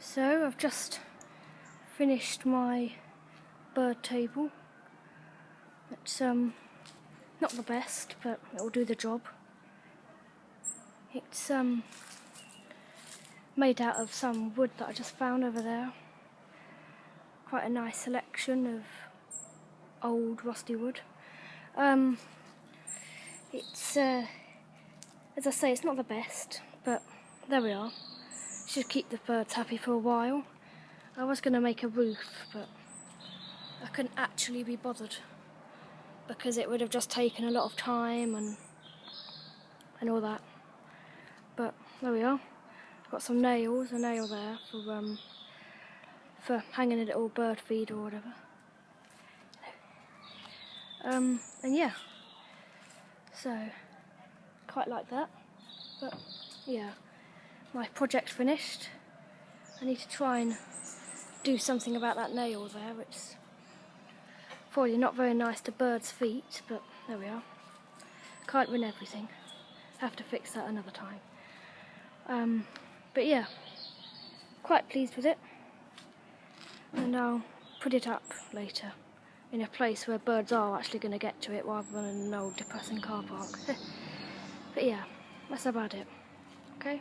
So I've just finished my bird table. It's not the best, but it'll do the job. It's made out of some wood that I just found over there. Quite a nice selection of old rusty wood. It's as I say, it's not the best, but there we are. Should keep the birds happy for a while. I was going to make a roof, but I couldn't actually be bothered because it would have just taken a lot of time and all that. But there we are. I've got some nails, a nail there for hanging a little bird feed or whatever. And yeah, so quite like that. But yeah, my project's finished. I need to try and do something about that nail there. It's probably not very nice to birds' feet, but there we are. Can't win everything. Have to fix that another time. But yeah, quite pleased with it. And I'll put it up later in a place where birds are actually going to get to it rather than in an old depressing car park. But yeah, that's about it. Okay?